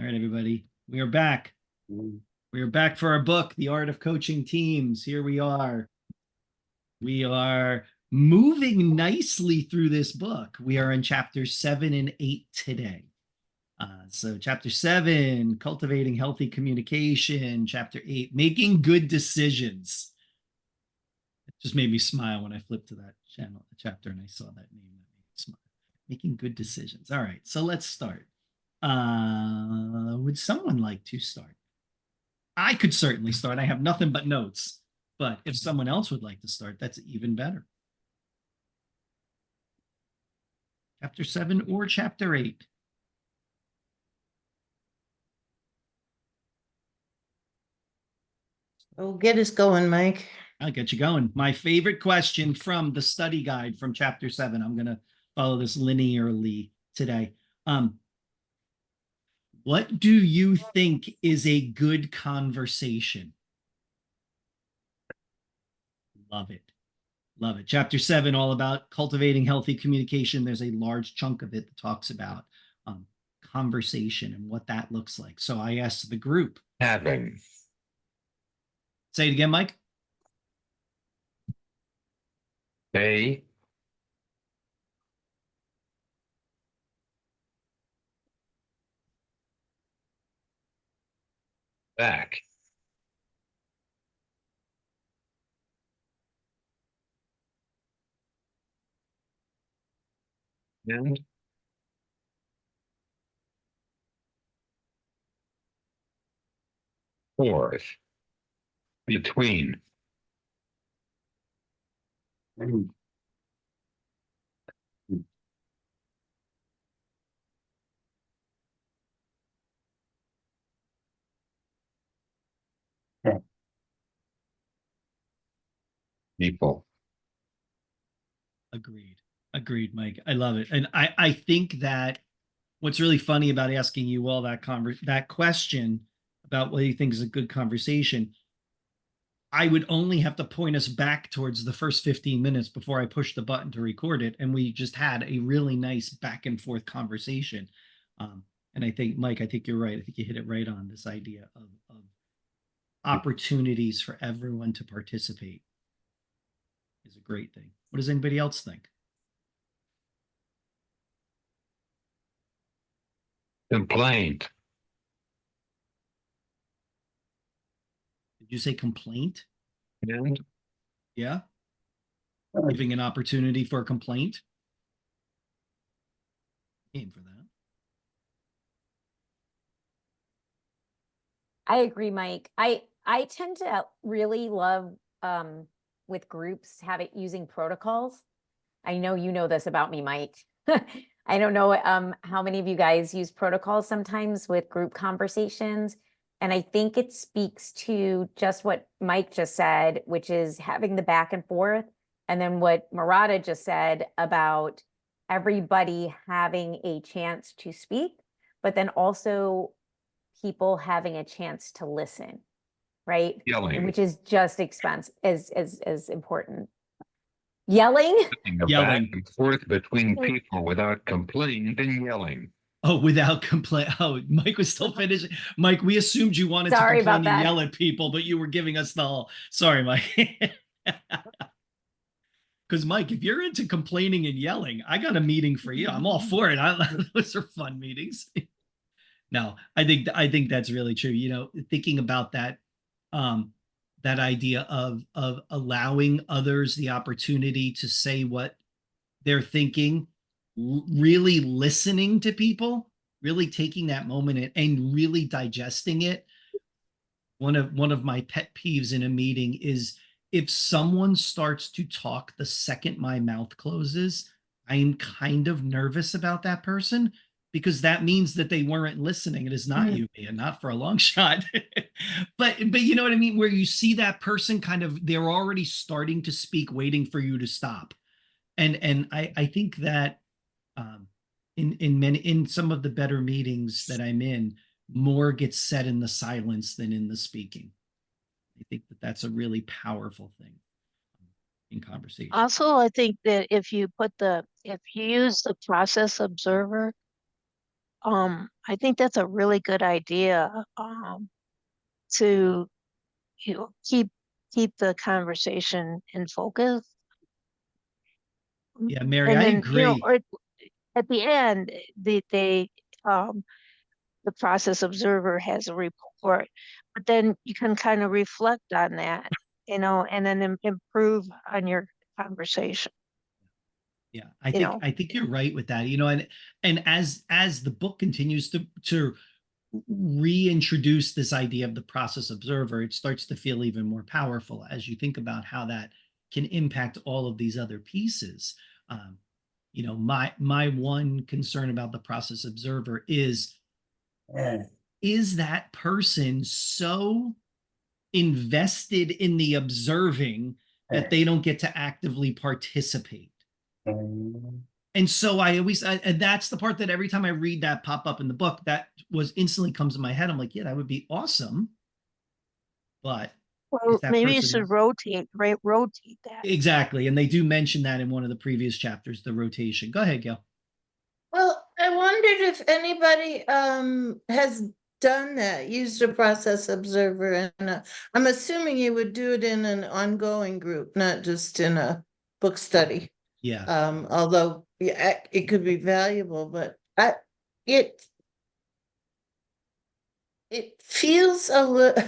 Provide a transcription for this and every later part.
All right, everybody. We are back. We are back for our book, The Art of Coaching Teams. Here we are. We are moving nicely through this book. We are in chapters 7 and 8 today. So chapter 7, cultivating healthy communication. Chapter 8, making good decisions. It just made me smile when I flipped to that chapter and I saw that name. That made me smile. Making good decisions. All right, so let's start. Would someone like to start? I could certainly start. I have nothing but notes, but if someone else would like to start, that's even better. Chapter 7 or chapter 8? Oh, get us going, Mike. I'll get you going. My favorite question from the study guide from chapter 7. I'm going to follow this linearly today. What do you think is a good conversation? Love it. Love it. Chapter 7, all about cultivating healthy communication. There's a large chunk of it that talks about conversation and what that looks like. So I asked the group. Having. Say it again, Mike. They. Back. And forth. Between. People. Agreed. Agreed, Mike. I love it. And I think that what's really funny about asking you all that question about what you think is a good conversation, I would only have to point us back towards the first 15 minutes before I push the button to record it. And we just had a really nice back and forth conversation. And I think, Mike, I think you're right. I think you hit it right on this idea of opportunities for everyone to participate is a great thing. What does anybody else think? Complaint. Did you say complaint? And Yeah. Giving an opportunity for a complaint. Game for that. I agree, Mike. I tend to really love with groups using protocols. I know you know this about me, Mike. I don't know how many of you guys use protocols sometimes with group conversations. And I think it speaks to just what Mike just said, which is having the back and forth. And then what Murata just said about everybody having a chance to speak, but then also people having a chance to listen, right? yelling. Which is just as important. Yelling? Yelling. Back and forth between people without complaint and yelling. Oh, without complaint. Oh, Mike was still finishing. Mike, we assumed you wanted Sorry to complain about and that. yell at people, but you were giving us the whole. Sorry, Mike. Because Mike, if you're into complaining and yelling, I got a meeting for you. I'm all for it. Those are fun meetings. No, I think that's really true. You know, thinking about that, that idea of allowing others the opportunity to say what they're thinking, really listening to people, really taking that moment and really digesting it. One of my pet peeves in a meeting is if someone starts to talk the second my mouth closes, I'm kind of nervous about that person because that means that they weren't listening. It is not you, Mia, not for a long shot. but you know what I mean? Where you see that person kind of, they're already starting to speak, waiting for you to stop. And I think that in some of the better meetings that I'm in, more gets said in the silence than in the speaking. I think that that's a really powerful thing in conversation. Also, I think that if you use the process observer I think that's a really good idea, to, keep the conversation in focus. Yeah, Mary, And I then, agree. or at the end, um, the process observer has a report, but then you can kind of reflect on that, and then improve on your conversation, Yeah, you know. I think you're right with that. And as the book continues to reintroduce this idea of the process observer, it starts to feel even more powerful as you think about how that can impact all of these other pieces. Um, my one concern about the process observer is that person so invested in the observing that they don't get to actively participate. And so and that's the part that every time I read that pop up in the book, that was instantly comes in my head. I'm like, yeah, that would be awesome. But if Well, that maybe you person should is rotate that. exactly, and they do mention that in one of the previous chapters, the rotation. Go ahead, Gail. Well, I wondered if anybody has done that, used a process observer, and I'm assuming you would do it in an ongoing group, not just in a book study. Yeah. Although yeah, it could be valuable, but it it feels a little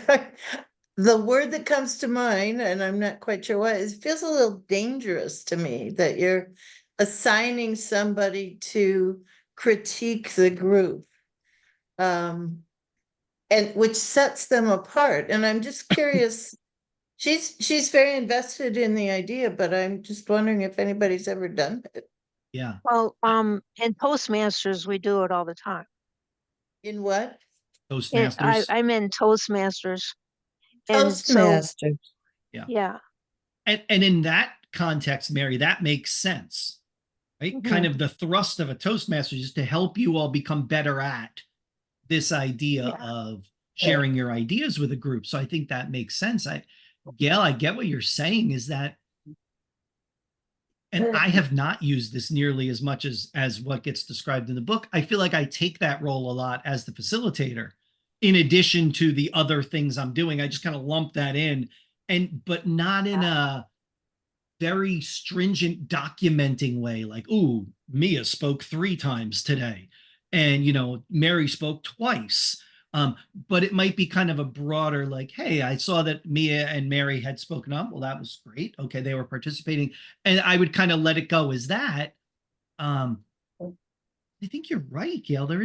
the word that comes to mind, and I'm not quite sure why, it feels a little dangerous to me that you're assigning somebody to critique the group. And which sets them apart. And I'm just curious, she's very invested in the idea, but I'm just wondering if anybody's ever done it. Yeah. Well, in Toastmasters, we do it all the time. In what? Toastmasters. I'm in Toastmasters, and so, Toastmasters. Yeah. yeah. And in that context, Mary, that makes sense, right? Kind Mhm. of the thrust of a Toastmasters is to help you all become better at this idea Yeah. of sharing your ideas with a group. So I think that makes sense. Gail, I get what you're saying is that, and I have not used this nearly as much as what gets described in the book. I feel like I take that role a lot as the facilitator, in addition to the other things I'm doing. I just kind of lump that in, but not in a very stringent documenting way, like, ooh, Mia spoke 3 times today, and Mary spoke twice. But it might be kind of a broader, like, hey, I saw that Mia and Mary had spoken up. Well, that was great. Okay, they were participating, and I would kind of let it go as that. I think you're right, Gail. There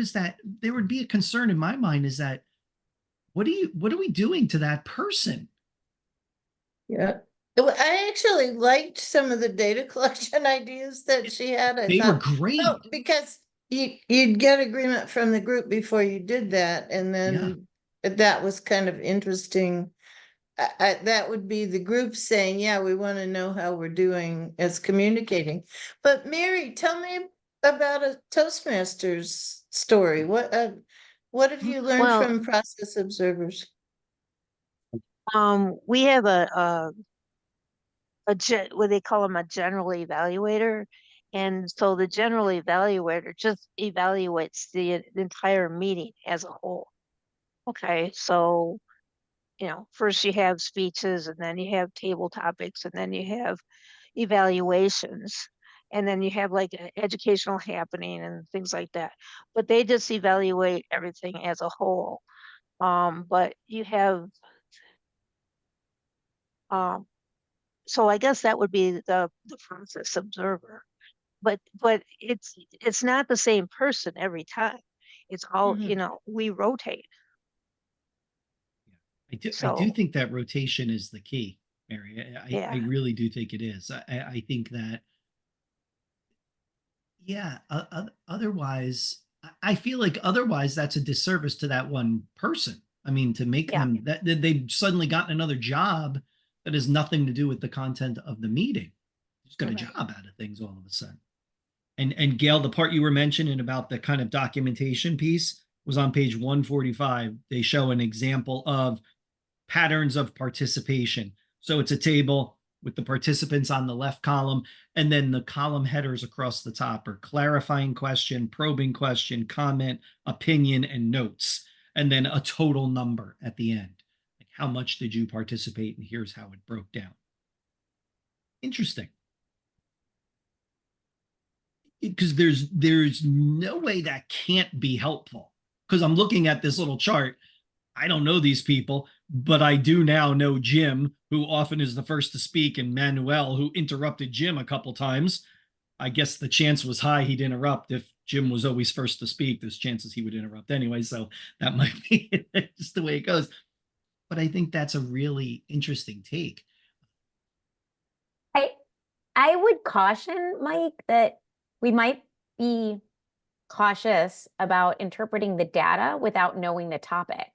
would be a concern in my mind is that what are we doing to that person? Yeah. I actually liked some of the data collection ideas that she had. I They were thought, great. oh, because you'd get agreement from the group before you did that, and Yeah. then that was kind of interesting. That would be the group saying, yeah, we want to know how we're doing as communicating. But Mary, tell me about a Toastmasters story. What have you learned Well, from process observers? we have what they call them, a general evaluator. And so the general evaluator just evaluates the entire meeting as a whole. Okay, so, first you have speeches, and then you have table topics, and then you have evaluations, and then you have like educational happening and things like that. But they just evaluate everything as a whole. But you have, so I guess that would be the process observer. But it's not the same person every time. It's all, Mhm. we rotate. I do So, think that rotation is the key, Mary. I yeah. really do think it is. I think that, yeah, otherwise, I feel like otherwise that's a disservice to that one person. I mean, to make Yeah. them that they've suddenly gotten another job that has nothing to do with the content of the meeting. Just got a Right. job out of things all of a sudden. And Gail, the part you were mentioning about the kind of documentation piece was on page 145. They show an example of patterns of participation. So it's a table. with the participants on the left column, and then the column headers across the top are clarifying question, probing question, comment, opinion, and notes, and then a total number at the end. Like, how much did you participate? And here's how it broke down. Interesting. Because there's no way that can't be helpful. Because I'm looking at this little chart. I don't know these people, but I do now know Jim, who often is the first to speak, and Manuel, who interrupted Jim a couple times. I guess the chance was high he'd interrupt. If Jim was always first to speak, there's chances he would interrupt anyway. So that might be just the way it goes. But I think that's a really interesting take. I would caution, Mike, that we might be cautious about interpreting the data without knowing the topic,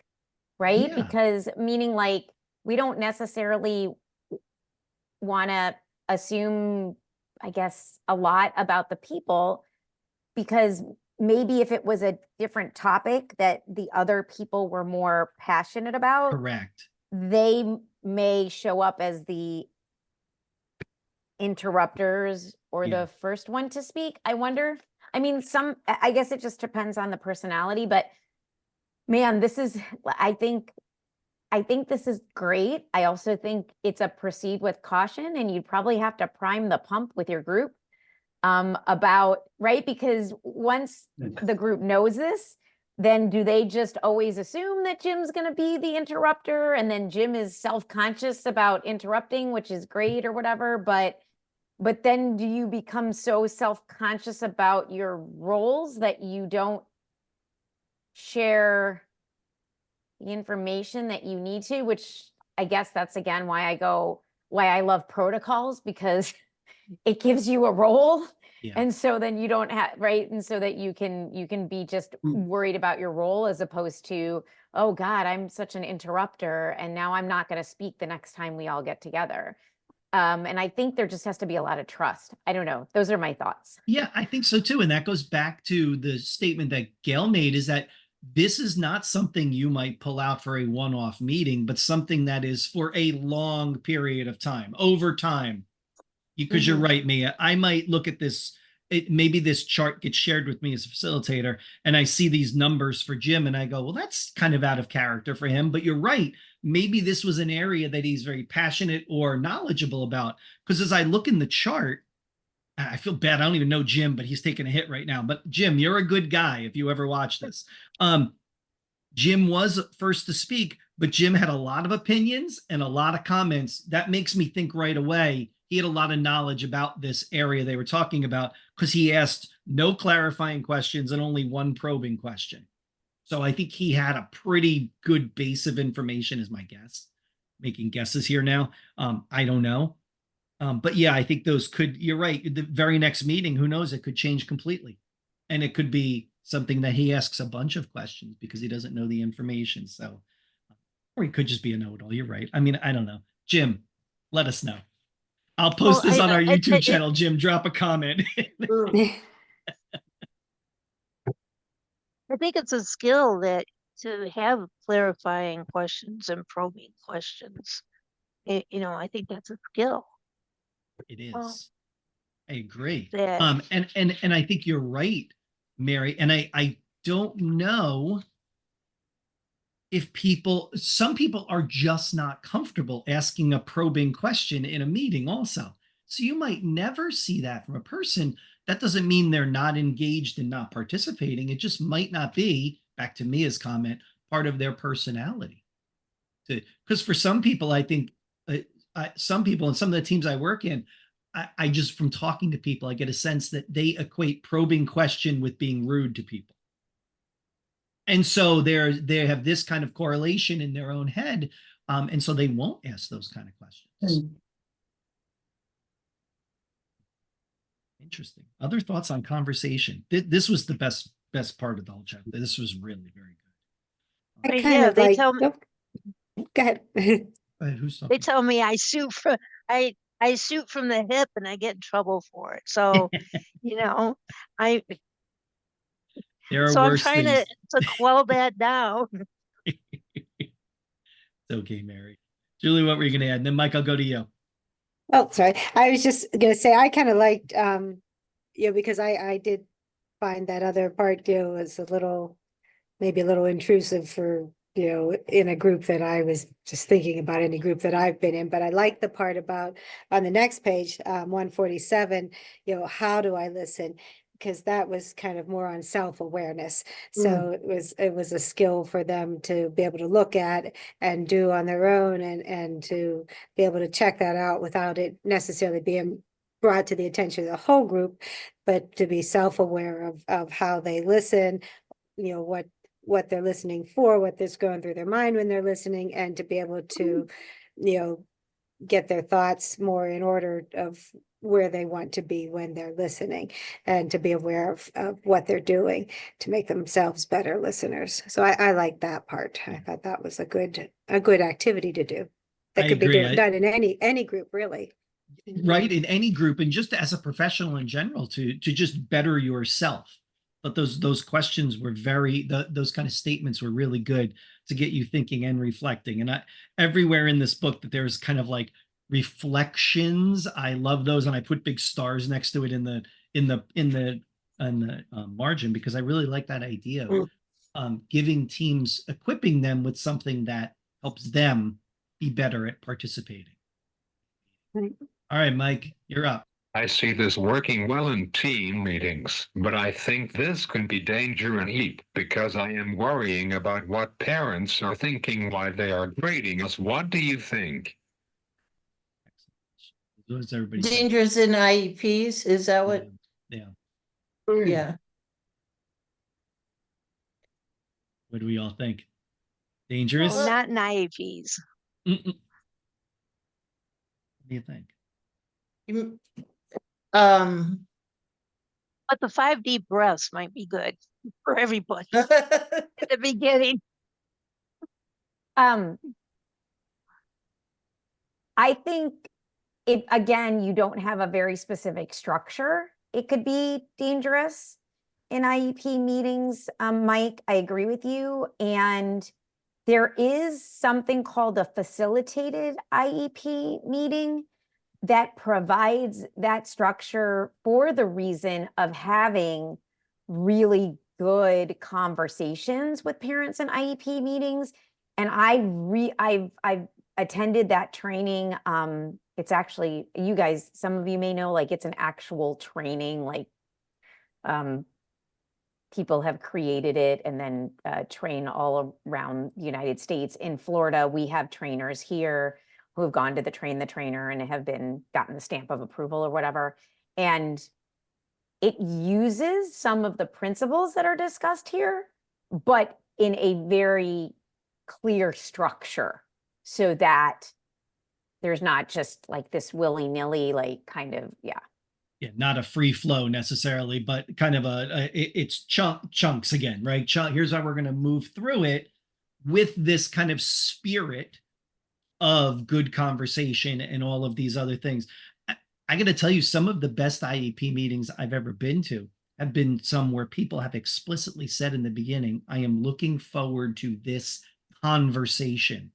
right? Yeah. Because meaning like we don't necessarily want to assume, I guess, a lot about the people, because maybe if it was a different topic that the other people were more passionate about, Correct. they may show up as the interrupters or Yeah. the first one to speak. I wonder. I mean, I guess it just depends on the personality, but man, I think this is great. I also think it's a proceed with caution, and you'd probably have to prime the pump with your group about, right? Because once the group knows this, then do they just always assume that Jim's going to be the interrupter, and then Jim is self-conscious about interrupting, which is great or whatever, but then do you become so self-conscious about your roles that you don't share the information that you need to, which I guess that's again why I love protocols, because it gives you a role. Yeah. And so then you don't have, right? And so that you can be just worried about your role, as opposed to, oh God, I'm such an interrupter, and now I'm not going to speak the next time we all get together. And I think there just has to be a lot of trust. I don't know. Those are my thoughts. Yeah, I think so too. And that goes back to the statement that Gail made, is that this is not something you might pull out for a one-off meeting, but something that is for a long period of time, over time. Because you're right, Mia. I might look at this, maybe this chart gets shared with me as a facilitator, and I see these numbers for Jim, and I go, well, that's kind of out of character for him. But you're right. Maybe this was an area that he's very passionate or knowledgeable about. Because as I look in the chart, I feel bad. I don't even know Jim, but he's taking a hit right now. But Jim, you're a good guy if you ever watch this. Jim was first to speak, but Jim had a lot of opinions and a lot of comments. That makes me think right away he had a lot of knowledge about this area they were talking about, because he asked no clarifying questions and only one probing question. So I think he had a pretty good base of information, is my guess. Making guesses here now. I don't know. But yeah, I think those could, you're right. The very next meeting, who knows, it could change completely. And it could be something that he asks a bunch of questions because he doesn't know the information. So, or he could just be a know-it-all. You're right. I mean, I don't know. Jim, let us know. I'll post this on our YouTube channel. Jim, drop a comment. I think it's a skill that to have clarifying questions and probing questions. You know, I think that's a skill. It is. I agree. That And I think you're right, Mary. And I don't know if some people are just not comfortable asking a probing question in a meeting also. So you might never see that from a person. That doesn't mean they're not engaged and not participating. It just might not be, back to Mia's comment, part of their personality. Because for some people, I think some people and some of the teams I work in, I just, from talking to people, I get a sense that they equate probing question with being rude to people. And so they have this kind of correlation in their own head. And so they won't ask those kind of questions. Interesting. Other thoughts on conversation? This was the best part of the whole chapter. This was really very good. I kind of they like, tell me, go ahead. Who's talking? they tell me I shoot from the hip and I get in trouble for it. So, you know, There are so I'm worse trying things. to quell that down. It's okay, Mary. Julie, what were you going to add? And then Mike, I'll go to you. Oh, sorry. I was just gonna say, I kind of liked, because I did find that other part, was a little, maybe a little intrusive for, in a group that I was just thinking about, any group that I've been in, but I like the part about on the next page, 147, how do I listen? Because that was kind of more on self-awareness. So it was a skill for them to be able to look at and do on their own, and to be able to check that out without it necessarily being brought to the attention of the whole group, but to be self-aware of how they listen, what they're listening for, what is going through their mind when they're listening, and to be able to, get their thoughts more in order of where they want to be when they're listening, and to be aware of what they're doing to make themselves better listeners. So I like that part. I thought that was a good activity to do. That I could be agree. done in any group, really. Right, in any group, and just as a professional in general, to just better yourself. But those questions were those kind of statements were really good to get you thinking and reflecting. And everywhere in this book that there's kind of like reflections, I love those, and I put big stars next to it in the margin, because I really like that idea of giving teams, equipping them with something that helps them be better at participating. Right. All right, Mike, you're up. I see this working well in team meetings, but I think this can be danger and heat because I am worrying about what parents are thinking while they are grading us. What do you think? What does everybody think? Dangerous in IEPs, is that what? Yeah. Yeah. What do we all think? Dangerous? Well, not in IEPs. What do you think? But the 5 deep breaths might be good for everybody at the beginning. I think again, you don't have a very specific structure. It could be dangerous in IEP meetings. Mike, I agree with you. And there is something called a facilitated IEP meeting that provides that structure for the reason of having really good conversations with parents in IEP meetings. And I've attended that training. It's actually, you guys, some of you may know, like, it's an actual training, like, people have created it and then train all around the United States. In Florida, we have trainers here who have gone to the train the trainer and have gotten the stamp of approval or whatever. And it uses some of the principles that are discussed here, but in a very clear structure, so that there's not just like this willy-nilly, like, kind of, yeah. Yeah, not a free flow necessarily, but kind of it's chunks again, right? Here's how we're going to move through it with this kind of spirit of good conversation and all of these other things. I got to tell you, some of the best IEP meetings I've ever been to have been some where people have explicitly said in the beginning, I am looking forward to this conversation.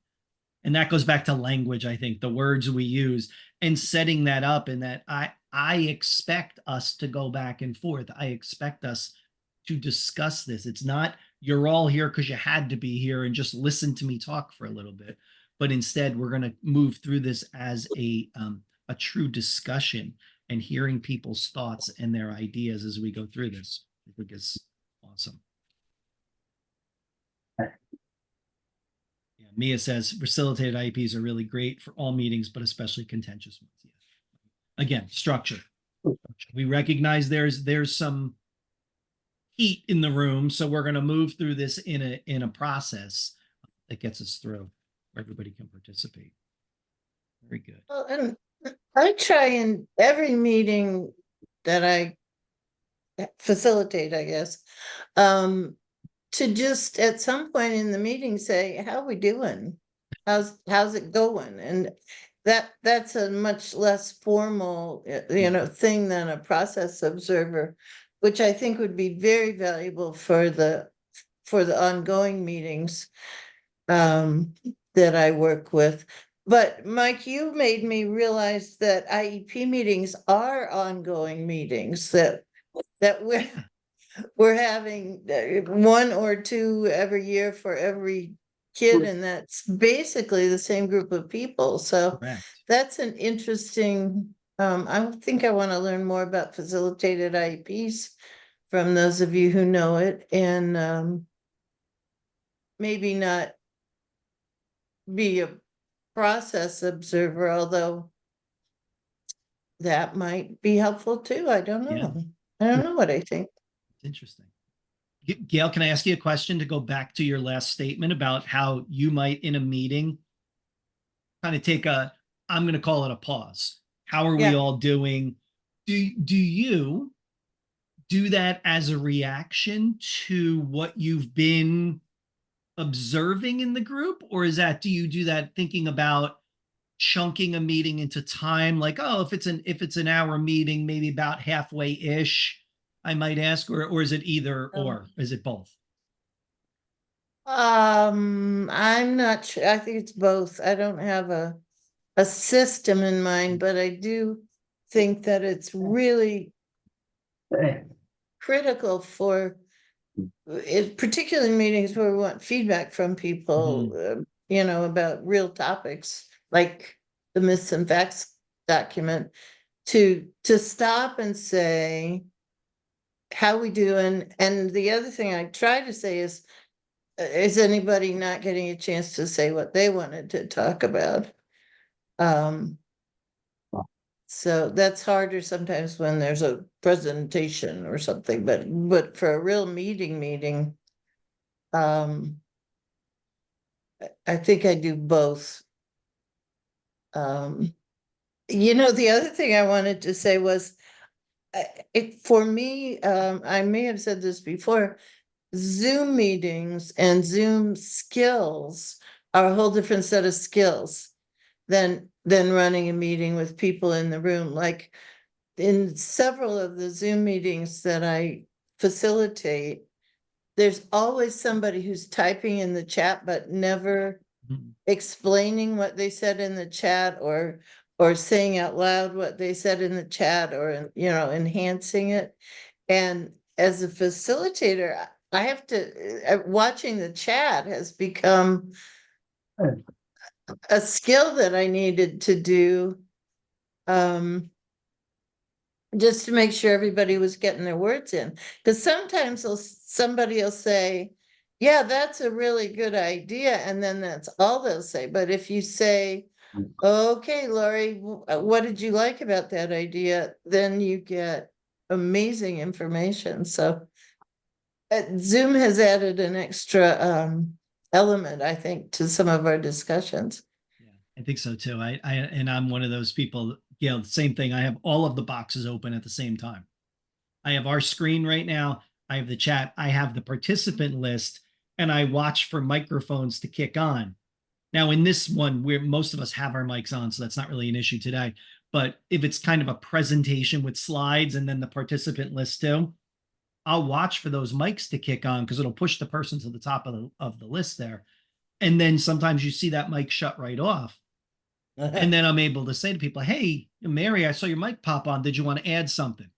And that goes back to language, I think, the words we use, and setting that up, and that I expect us to go back and forth. I expect us to discuss this. It's not you're all here because you had to be here and just listen to me talk for a little bit, but instead we're going to move through this as a true discussion, and hearing people's thoughts and their ideas as we go through this. I think it's awesome. Mia says facilitated IEPs are really great for all meetings, but especially contentious ones. Yes. Again, structure. We recognize there's some heat in the room, so we're going to move through this in a process that gets us through, where everybody can participate. Very good. Well, and I try in every meeting that I facilitate, I guess, to just at some point in the meeting say, how we doing? How's it going? And that's a much less formal, thing than a process observer, which I think would be very valuable for the ongoing meetings that I work with. But Mike, you made me realize that IEP meetings are ongoing meetings, that we're having one or two every year for every kid, and that's basically the same group of people. So Correct. that's an interesting, I think I want to learn more about facilitated IEPs from those of you who know it, and maybe not be a process observer, although that might be helpful too. I don't Yeah. know. I don't know what I think. It's interesting. Gail, can I ask you a question to go back to your last statement about how you might in a meeting kind of take a, I'm going to call it a pause. How are we Yeah. all doing? Do you do that as a reaction to what you've been observing in the group? Or do you do that thinking about chunking a meeting into time? Like, oh, if it's an hour meeting, maybe about halfway-ish, I might ask, or is it either or? Is it both? I'm not sure. I think it's both. I don't have a system in mind, but I do think that it's really critical for particularly meetings where we want feedback from people, about real topics like the myths and facts document, to stop and say, how we doing? And the other thing I try to say is anybody not getting a chance to say what they wanted to talk about? So that's harder sometimes when there's a presentation or something, but for a real meeting, I think I do both. The other thing I wanted to say was, for me, I may have said this before, Zoom meetings and Zoom skills are a whole different set of skills than running a meeting with people in the room. Like in several of the Zoom meetings that I facilitate, there's always somebody who's typing in the chat, but never explaining what they said in the chat, or saying out loud what they said in the chat, or enhancing it. And as a facilitator, I have to, watching the chat has become a skill that I needed to do, just to make sure everybody was getting their words in. Because sometimes somebody will say, yeah, that's a really good idea, and then that's all they'll say. But if you say, okay, Lori, what did you like about that idea? Then you get amazing information. So Zoom has added an extra element, I think, to some of our discussions. Yeah, I think so too. And I'm one of those people, the same thing. I have all of the boxes open at the same time. I have our screen right now. I have the chat. I have the participant list, and I watch for microphones to kick on. Now, in this one, where most of us have our mics on, so that's not really an issue today. But if it's kind of a presentation with slides and then the participant list too, I'll watch for those mics to kick on because it'll push the person to the top of the list there. And then sometimes you see that mic shut right off. And then I'm able to say to people, hey, Mary, I saw your mic pop on. Did you want to add something?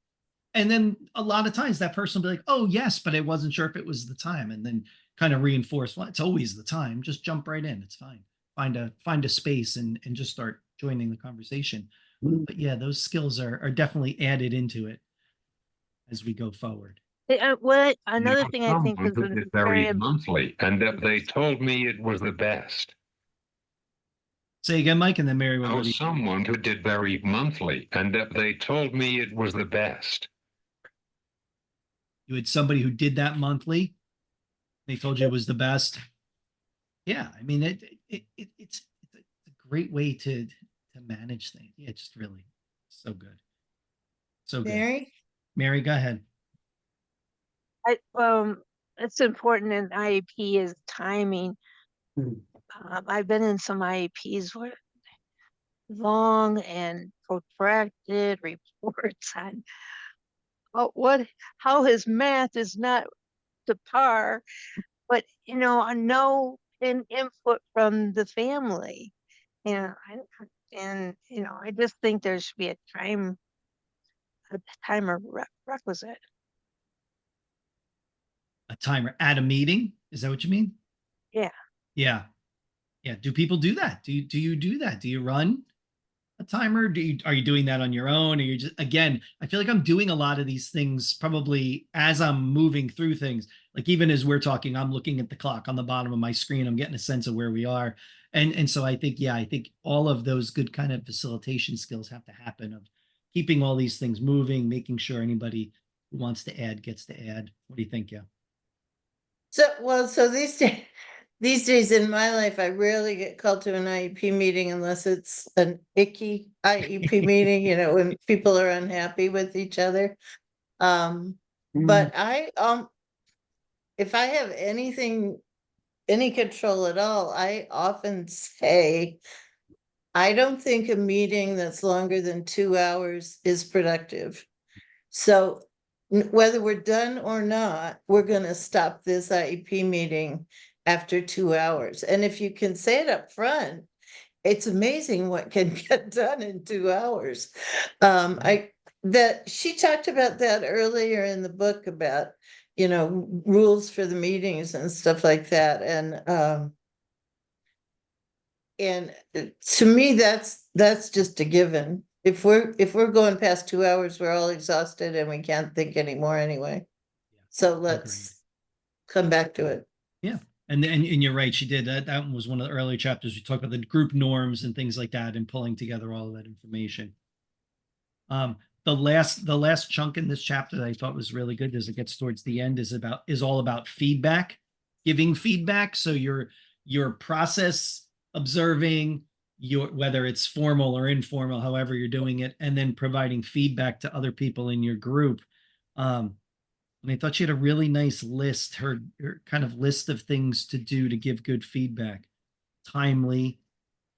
And then a lot of times that person will be like, oh, yes, but I wasn't sure if it was the time. And then kind of reinforce, well, it's always the time. Just jump right in. It's fine. Find a space and just start joining the conversation. But yeah, those skills are definitely added into it as we go forward. What another thing I think is Someone did very very monthly, and they told me it was the best. Say again, Mike, and then Mary will go to you. Someone who did very monthly, and they told me it was the best. You had somebody who did that monthly. They told you it was the best. Yeah, I mean, it's a great way to manage things. Yeah, just really so good. So good. Mary, go ahead. It's important in IEP is timing. I've been in some IEPs where long and protracted reports on how his math is not to par, but no input from the family. And I just think there should be a timer requisite. A timer at a meeting? Is that what you mean? Yeah. Yeah. Yeah. Do people do that? Do you do that? Do you run a timer? Are you doing that on your own? Or you just, again, I feel like I'm doing a lot of these things probably as I'm moving through things. Like even as we're talking, I'm looking at the clock on the bottom of my screen. I'm getting a sense of where we are. And so I think, yeah, I think all of those good kind of facilitation skills have to happen of keeping all these things moving, making sure anybody who wants to add gets to add. What do you think? Yeah. So these days in my life, I rarely get called to an IEP meeting unless it's an icky IEP meeting, when people are unhappy with each other. But if I have any control at all, I often say, I don't think a meeting that's longer than 2 hours is productive. So whether we're done or not, we're gonna stop this IEP meeting after 2 hours. And if you can say it up front, it's amazing what can get done in 2 hours. She talked about that earlier in the book about, rules for the meetings and stuff like that. And to me, that's just a given. If we're going past 2 hours, we're all exhausted and we can't think anymore anyway. So let's come back to it. Yeah. And you're right. She did that. That was one of the early chapters. We talked about the group norms and things like that and pulling together all of that information. The last chunk in this chapter that I thought was really good as it gets towards the end is all about feedback, giving feedback. So your process observing whether it's formal or informal, however you're doing it, and then providing feedback to other people in your group. And I thought she had a really nice list, her kind of list of things to do to give good feedback. Timely,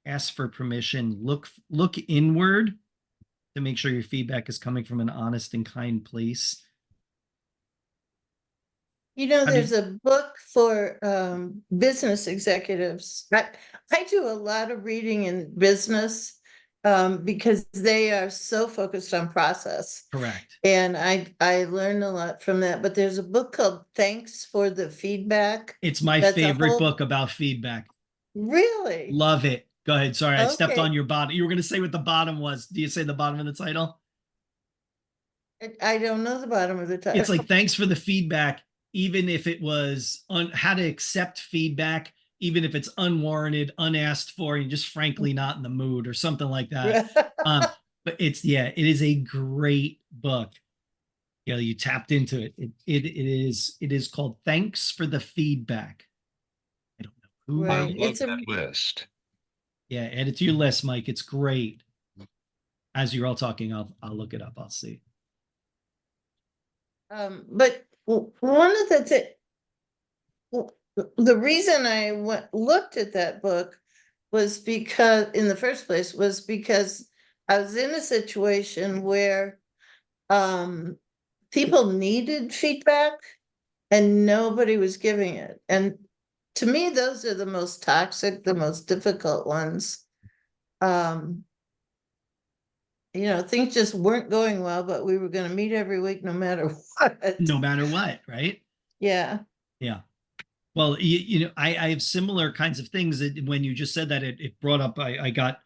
ask for permission, look inward to make sure your feedback is coming from an honest and kind place. There's a book for business executives. I do a lot of reading in business because they are so focused on process. Correct. And I learned a lot from that. But there's a book called Thanks for the Feedback. It's my favorite book about feedback. Really? Love it. Go ahead. Sorry, I stepped Okay. on your bottom. You were going to say what the bottom was. Do you say the bottom of the title? I don't know the bottom of the title. It's like, thanks for the feedback, even if it was how to accept feedback, even if it's unwarranted, unasked for, and just frankly not in the mood or something like that. But it is a great book. You tapped into it. It is called Thanks for the Feedback. I don't know who. Right. I love It's that list. Yeah, add it to your list, Mike. It's great. As you're all talking, I'll look it up. I'll see. But one of the reason I looked at that book was because in the first place was because I was in a situation where people needed feedback and nobody was giving it. And to me, those are the most toxic, the most difficult ones. Things just weren't going well, but we were going to meet every week no matter what. No matter what, right? Yeah. Yeah. Well, I have similar kinds of things that when you just said that, it brought up, I got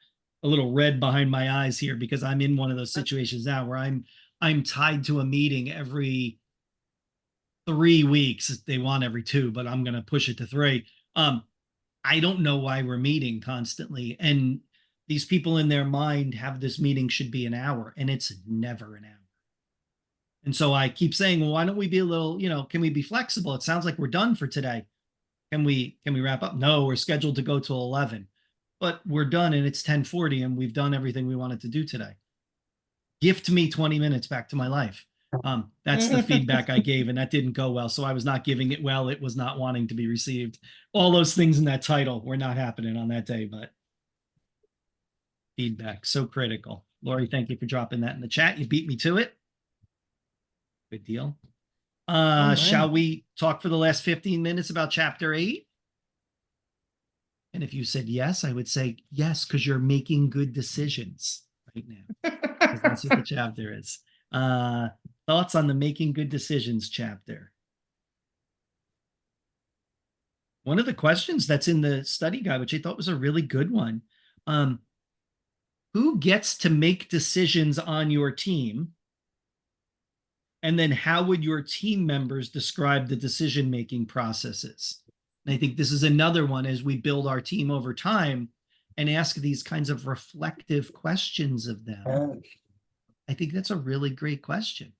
a little red behind my eyes here because I'm in one of those situations now where I'm tied to a meeting every 3 weeks. They want every 2, but I'm going to push it to 3. I don't know why we're meeting constantly. And these people in their mind have this meeting should be an hour, and it's never an hour. And so I keep saying, well, why don't we be a little, can we be flexible? It sounds like we're done for today. Can we wrap up? No, we're scheduled to go till 11, but we're done and it's 10:40 and we've done everything we wanted to do today. Gift me 20 minutes back to my life. That's the feedback I gave, and that didn't go well. So I was not giving it well. It was not wanting to be received. All those things in that title were not happening on that day, but feedback, so critical. Lori, thank you for dropping that in the chat. You beat me to it. Good deal. Shall we talk for the last 15 minutes about chapter 8? And if you said yes, I would say yes, because you're making good decisions right now. 'Cause that's what the chapter is. Thoughts on the making good decisions chapter? One of the questions that's in the study guide, which I thought was a really good one, who gets to make decisions on your team? And then how would your team members describe the decision-making processes? And I think this is another one as we build our team over time and ask these kinds of reflective questions of them. I think that's a really great question.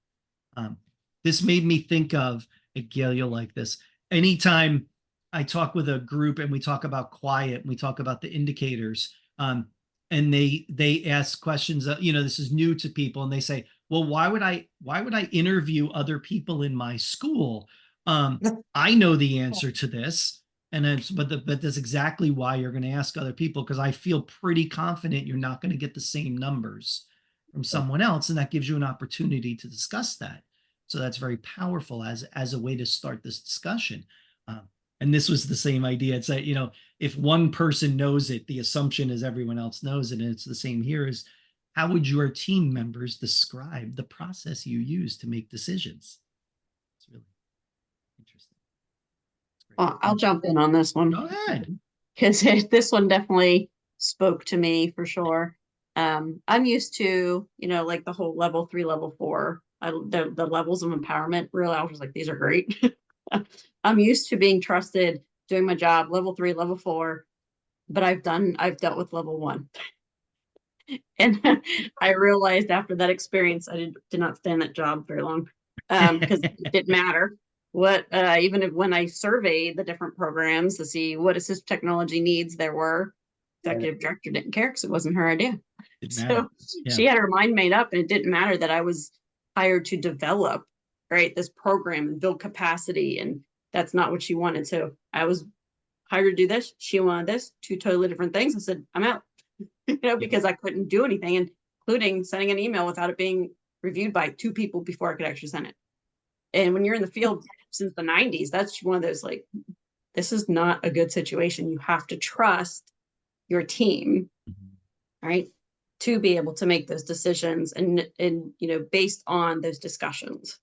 This made me think of, Gail, you'll like this. Anytime I talk with a group and we talk about quiet and we talk about the indicators, and they ask questions, this is new to people, and they say, well, why would I interview other people in my school? I know the answer to this. And it's, but that's exactly why you're going to ask other people, because I feel pretty confident you're not going to get the same numbers from someone else. And that gives you an opportunity to discuss that. So that's very powerful as a way to start this discussion. And this was the same idea. It's that, if one person knows it, the assumption is everyone else knows it. And it's the same here is, how would your team members describe the process you use to make decisions? It's really interesting. I'll jump in on this one. Go ahead. Because this one definitely spoke to me for sure. I'm used to, like the whole level 3, level 4, the levels of empowerment. Really, I was like, these are great. I'm used to being trusted, doing my job, level 3, level 4, but I've dealt with level 1. And I realized after that experience, I did not stay in that job very long, because it didn't matter what, even when I surveyed the different programs to see what assistive technology needs there were, executive director didn't care because it wasn't her idea. So she had her mind made up, and it didn't matter that I was hired to develop, right, this program and build capacity, and that's not what she wanted. So I was hired to do this. She wanted this, 2 totally different things. I said, I'm out, because I couldn't do anything, including sending an email without it being reviewed by 2 people before I could actually send it. And when you're in the field since the 90s, that's one of those, like, this is not a good situation. You have to trust your team, right, to be able to make those decisions and based on those discussions.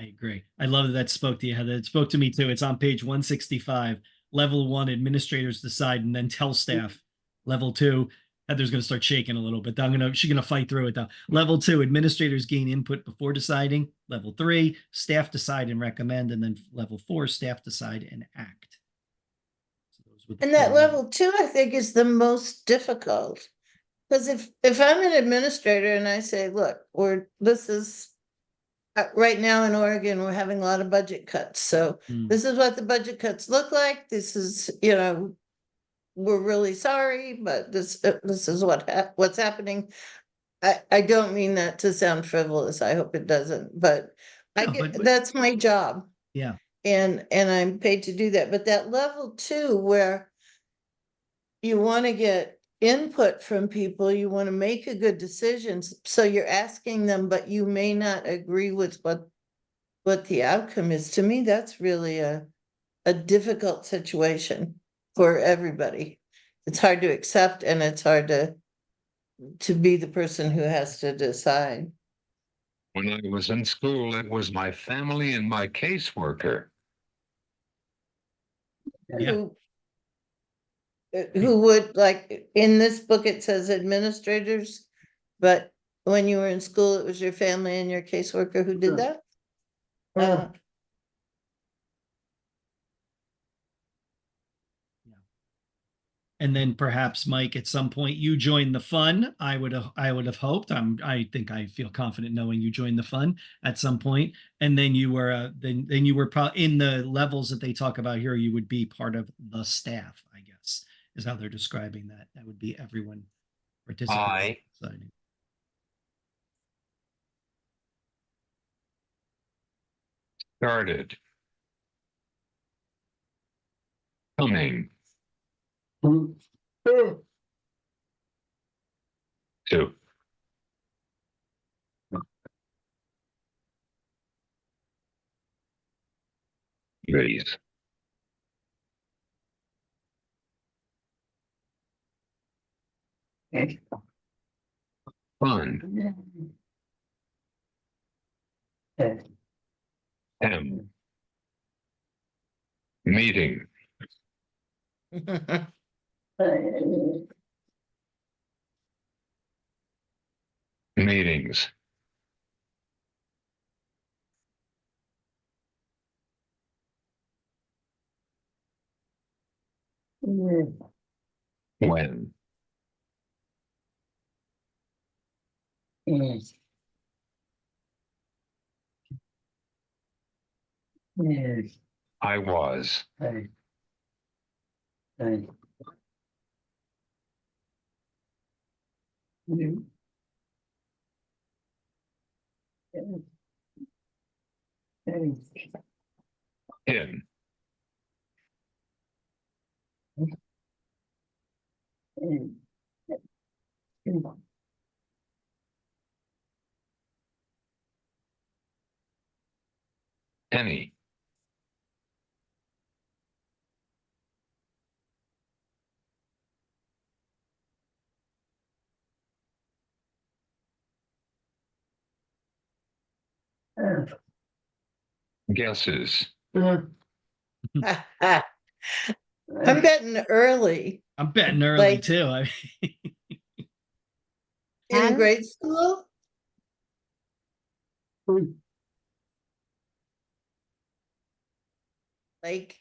I agree. I love that spoke to you, Heather. It spoke to me too. It's on page 165. Level 1, administrators decide and then tell staff. Level 2, Heather's going to start shaking a little bit. She's going to fight through it though. Level 2, administrators gain input before deciding. Level 3, staff decide and recommend. And then level 4, staff decide and act. So and that level 2, I think, is the most difficult. Because if I'm an administrator and I say, look, this is right now in Oregon, we're having a lot of budget cuts. So this is what the budget cuts look like. This is, we're really sorry, but this is what's happening. I don't mean that to sound frivolous. I hope it doesn't, but that's my job. Yeah. And I'm paid to do that. But that level 2, where you want to get input from people, you want to make a good decision. So you're asking them, but you may not agree with what the outcome is. To me, that's really a difficult situation for everybody. It's hard to accept, and it's hard to be the person who has to decide. When I was in school, it was my family and my caseworker. Yeah. Who would, like, in this book it says administrators, but when you were in school it was your family and your caseworker who did that? And then perhaps, Mike, at some point you joined the fun. I would have hoped. I think I feel confident knowing you joined the fun at some point. And then you were then you were probably in the levels that they talk about here. You would be part of the staff, I guess, is how they're describing that. That would be everyone participating. Started. Coming. 2. Raise. Fun. M. Meeting. Meetings. When. I was. In. Any. Guesses. I'm betting early, I'm betting early Like- too. I mean, in And- grade school. Like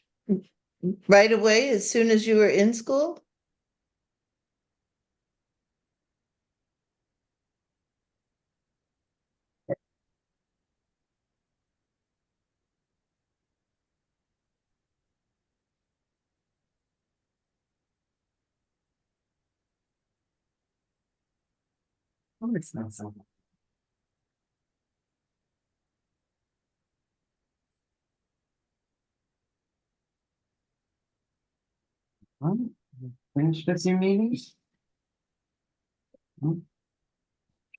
right away, as soon as you were in school? It's not so. Finished with your meetings?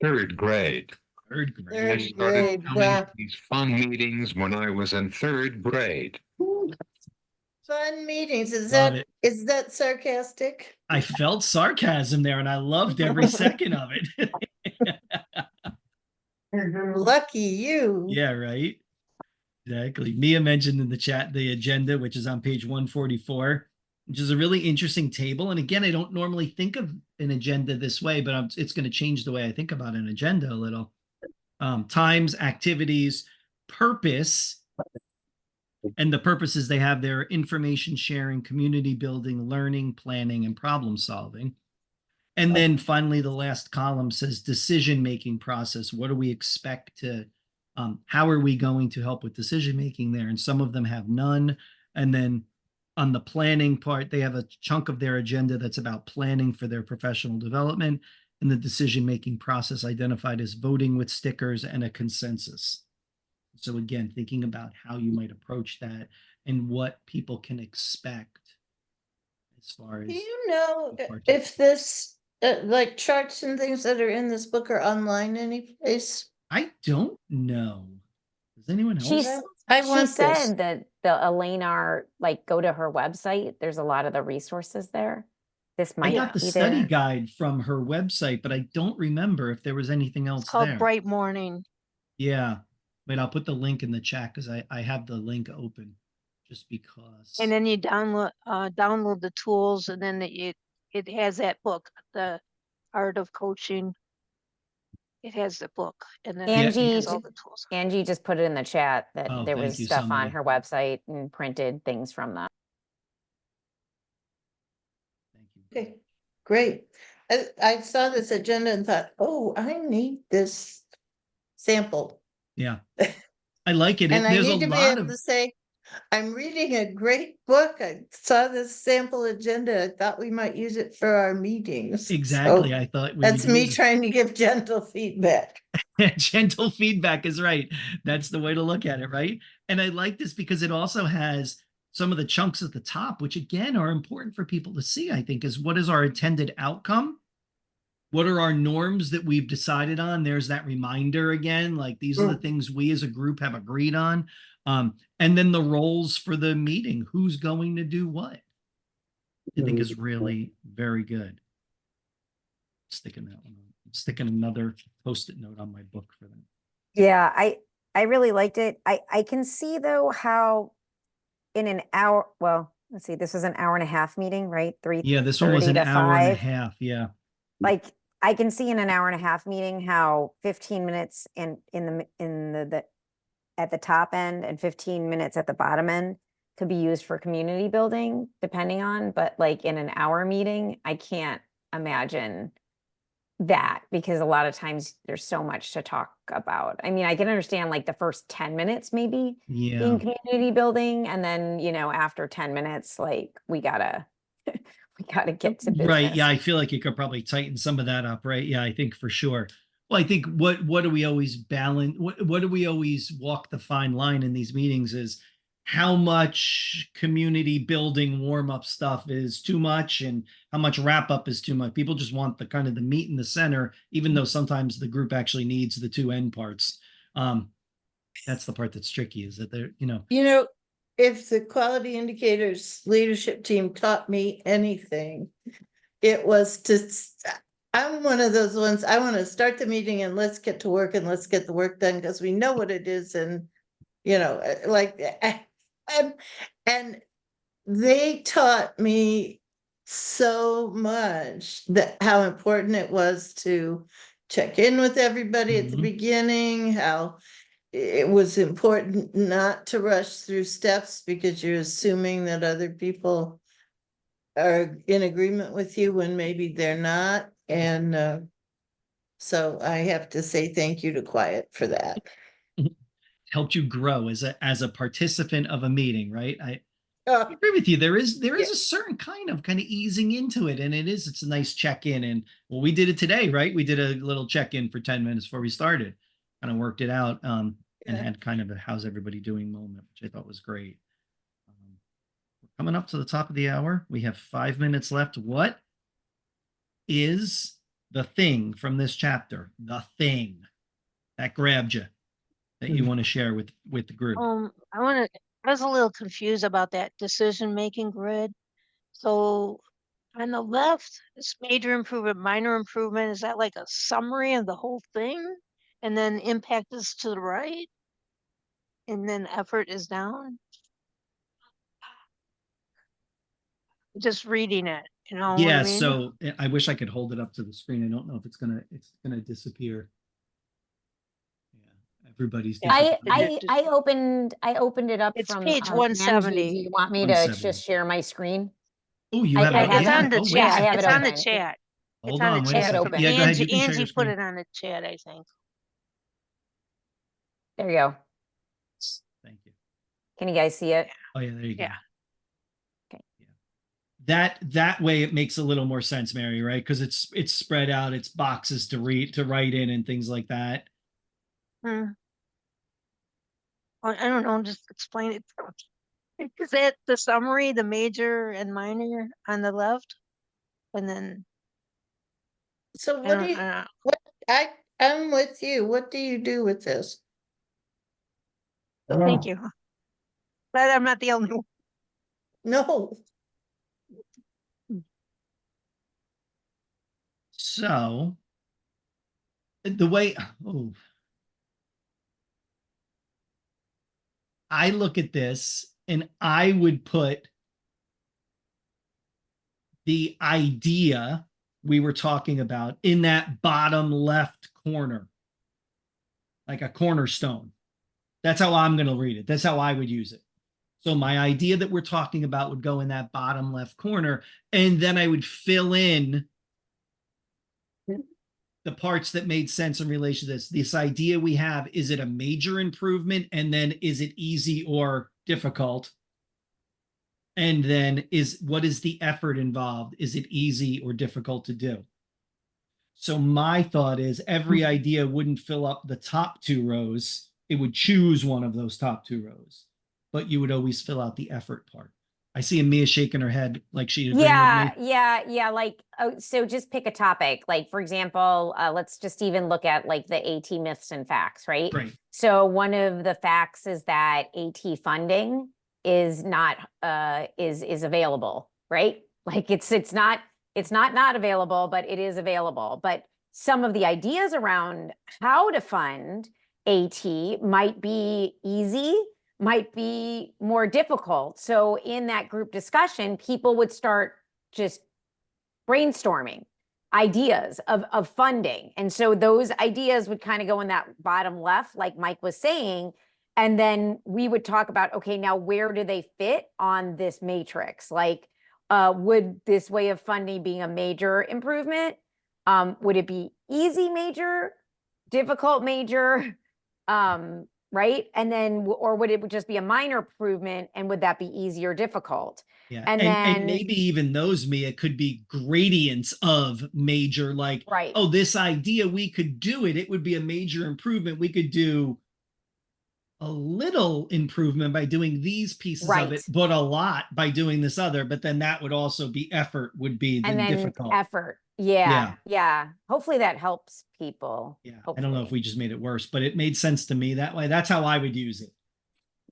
Third grade. third I grade. Third started grade, coming wow. to these fun meetings when I was in third grade. Fun meetings, Love it. is that sarcastic? I felt sarcasm there and I loved every second of it. Lucky you. Yeah, right. Exactly. Mia mentioned in the chat the agenda, which is on page 144, which is a really interesting table. And again, I don't normally think of an agenda this way, but it's going to change the way I think about an agenda a little. Times, activities, purpose. And the purposes they have there: information sharing, community building, learning, planning, and problem solving. And then finally, the last column says decision-making process. What do we expect to, how are we going to help with decision-making there? And some of them have none. And then on the planning part, they have a chunk of their agenda that's about planning for their professional development, and the decision-making process identified as voting with stickers and a consensus. So again, thinking about how you might approach that and what people can expect as far as Do you know participate. if this, like charts and things that are in this book are online anyplace? I don't know. Does anyone else? She's, I she want this. said that the Elena, like, go to her website. There's a lot of the resources there. This I might got the be study there. guide from her website, but I don't remember if there was anything else It's called there. Bright Morning. Yeah. Wait, I'll put the link in the chat because I have the link open just because. And then you download the tools, and then it has that book, The Art of Coaching. It has the book, and then it Angie, has all the tools. Angie just put it in the chat that Oh, there thank was you, stuff somebody. on her website and printed things from that. Thank you. Okay, great. I saw this agenda and thought, oh, I need this sample. Yeah. I like it. And I There's a need to be lot able of to say, I'm reading a great book. I saw this sample agenda. I thought we might use it for our meetings. exactly. So I thought we that's would me use it. trying to give gentle feedback. Gentle feedback is right. That's the way to look at it, right? And I like this because it also has some of the chunks at the top, which again are important for people to see, I think, is what is our intended outcome? What are our norms that we've decided on? There's that reminder again, like these are the things we as a group have agreed on. And then the roles for the meeting, who's going to do what? I think is really very good. Sticking that one on. Sticking another post-it note on my book for them. Yeah, I really liked it. I can see though how in an hour, well, let's see, this is an hour and a half meeting, right? Yeah, this one was 3:30 an to hour and a 5. half. Yeah. Like I can see in an hour and a half meeting how 15 minutes in the at the top end and 15 minutes at the bottom end could be used for community building, depending on, but like in an hour meeting, I can't imagine that because a lot of times there's so much to talk about. I mean, I can understand like the first 10 minutes maybe Yeah. being community building, and then, you know, after 10 minutes, like we gotta we gotta get to business. Right. Yeah, I feel like you could probably tighten some of that up, right? Yeah, I think for sure. Well, I think what do we always balance? What do we always walk the fine line in these meetings is how much community building warm up stuff is too much and how much wrap up is too much. People just want the kind of the meat in the center, even though sometimes the group actually needs the two end parts. That's the part that's tricky is that they're, You know, if the quality indicators leadership team taught me anything, it was I'm one of those ones, I want to start the meeting and let's get to work and let's get the work done because we know what it is. And, and they taught me so much that how important it was to check in with everybody at the Mhm. beginning, how it was important not to rush through steps because you're assuming that other people are in agreement with you when maybe they're not. And so I have to say thank you to Quiet for that. Helped you grow as a participant of a meeting, right? I Oh, agree with you. There is Yeah. a certain kind of easing into it, and it's a nice check-in. And well, we did it today, right? We did a little check-in for 10 minutes before we started, kind of worked it out, and Yeah. had kind of a how's everybody doing moment, which I thought was great. We're coming up to the top of the hour. We have 5 minutes left. What is the thing from this chapter? The thing that grabbed you that you want to share with the group? I was a little confused about that decision-making grid. So on the left, it's major improvement, minor improvement. Is that like a summary of the whole thing? And then impact is to the right? And then effort is down? Just reading it, you know what I Yeah, mean? so I wish I could hold it up to the screen. I don't know if it's gonna disappear. Yeah, everybody's I different. I opened it up It's from page Angie. 170. Do you want me to 170. just share my screen? Oh, you I- have I it. have It's Yeah. on the Oh, wait a Yeah, I chat. second. have It's it on the open. chat. It's Hold on the on. Wait a I have it chat. second. open. Yeah, go ahead. You can share your Angie put screen. it on the chat, I think. There you go. Thank you. Can you guys see it? Oh yeah, there you go. Yeah. Okay. Yeah. That way it makes a little more sense, Mary, right? Because it's spread out, it's boxes to write in and things like that. I don't know, just explain it. Is that the summary, the major and minor on the left? And then, So I what do don't, you, I don't, what, I'm with you. What do you do with this? thank you. Glad I'm not the only one. No, So the way I look at this, and I would put the idea we were talking about in that bottom left corner, like a cornerstone. That's how I'm going to read it. That's how I would use it. So my idea that we're talking about would go in that bottom left corner, and then I would fill in the parts that made sense in relation to this idea we have. Is it a major improvement? And then is it easy or difficult? And then what is the effort involved? Is it easy or difficult to do? So my thought is every idea wouldn't fill up the top 2 rows. It would choose one of those top 2 rows, but you would always fill out the effort part. I see Mia shaking her head like she agreeing with me. Yeah. Like, so just pick a topic. Like, for example, let's just even look at like the AT myths and facts, right? Right. So one of the facts is that AT funding is not is available, right? Like it's not It's not available, but it is available. But some of the ideas around how to fund AT might be easy, might be more difficult. So in that group discussion, people would start just brainstorming ideas of funding. And so those ideas would kind of go in that bottom left, like Mike was saying. And then we would talk about, okay, now where do they fit on this matrix? Like, would this way of funding being a major improvement? Would it be easy major, difficult major, right? And then, or would it just be a minor improvement, and would that be easy or difficult? Yeah, And and then, maybe even those, Mia, could be gradients of major, like, right, oh, this idea, we could do it. It would be a major improvement. We could do a little improvement by doing these pieces of right. it, but a lot by doing this other. But then that would also be effort, would be the And then difficult. effort. Yeah, Yeah. yeah. Hopefully that helps people. Yeah, I Hopefully. don't know if we just made it worse, but it made sense to me that way. That's how I would use it.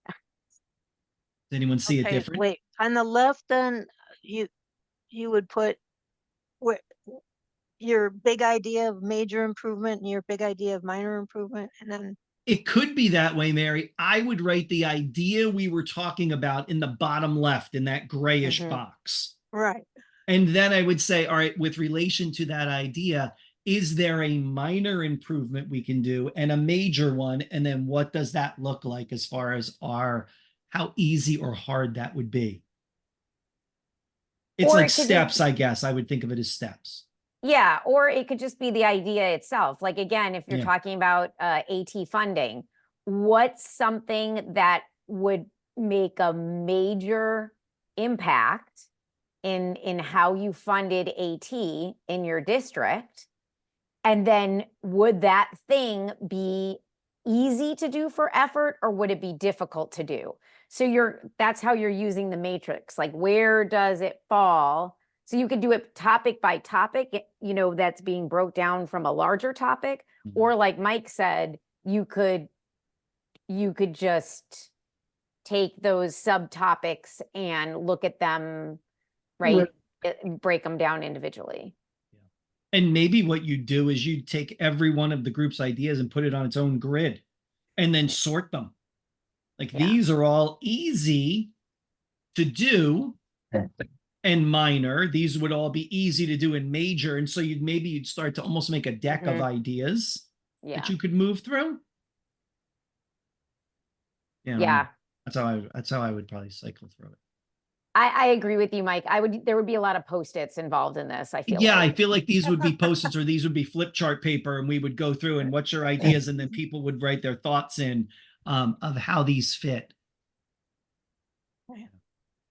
Does anyone see it Okay, different? wait, on the left, then you would put where your big idea of major improvement and your big idea of minor improvement, and then It could be that way, Mary. I would write the idea we were talking about in the bottom left in that grayish Mhm. box. right. And then I would say, all right, with relation to that idea, is there a minor improvement we can do and a major one? And then what does that look like as far as how easy or hard that would be? It's Or like it could just- steps, I guess. I would think of it as steps. Yeah, or it could just be the idea itself. Like, again, if you're Yeah. talking about AT funding, what's something that would make a major impact in how you funded AT in your district? And then would that thing be easy to do for effort, or would it be difficult to do? So that's how you're using the matrix. Like, where does it fall? So you could do it topic by topic, that's being broke down from a larger topic. Mhm. Or like Mike said, you could just take those subtopics and look at them, right? Break them down individually. And maybe what you do is you take every one of the group's ideas and put it on its own grid and then sort them. Like, Yeah. these are all easy to do and minor. These would all be easy to do in major. And so you'd start to almost make a deck of ideas Yeah. that you could move through. Yeah. That's how I would probably cycle through it. I agree with you, Mike. There would be a lot of Post-its involved in this, I feel Yeah, like. I feel like these would be Post-its or these would be flip chart paper, and we would go through and what's your ideas, and then people would write their thoughts in of how these fit.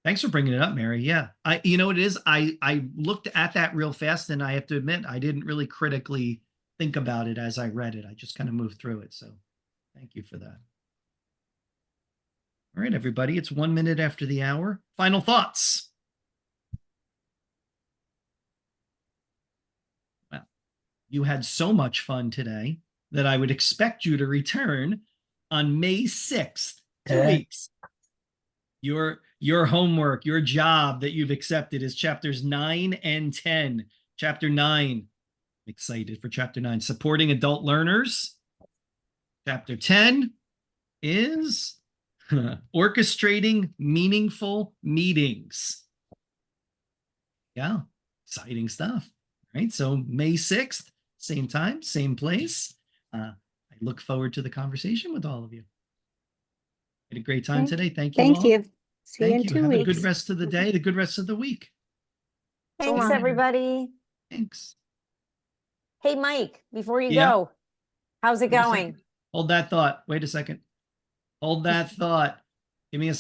Thanks for bringing it up, Mary. Yeah, it is. I looked at that real fast, and I have to admit, I didn't really critically think about it as I read it. I just kind of moved through it. So thank you for that. All right, everybody, it's 1 minute after the hour. Final thoughts. Well, you had so much fun today that I would expect you to return on May 6th, 2 weeks. Your homework, your job that you've accepted is chapters 9 and 10. Chapter 9, I'm excited for chapter 9, supporting adult learners. Chapter 10 is orchestrating meaningful meetings. Yeah, exciting stuff. Right. So May 6th, same time, same place. I look forward to the conversation with all of you. Had a great time today. Thank you all. Thank you. See you in Thank you. 2 Have a weeks. good rest of the day, the good rest of the week. Thanks, long. everybody. Thanks. Hey, Mike, before you Yeah. go, how's it Wait a going? second. Hold that thought. Wait a second. Hold that thought. Give me a second.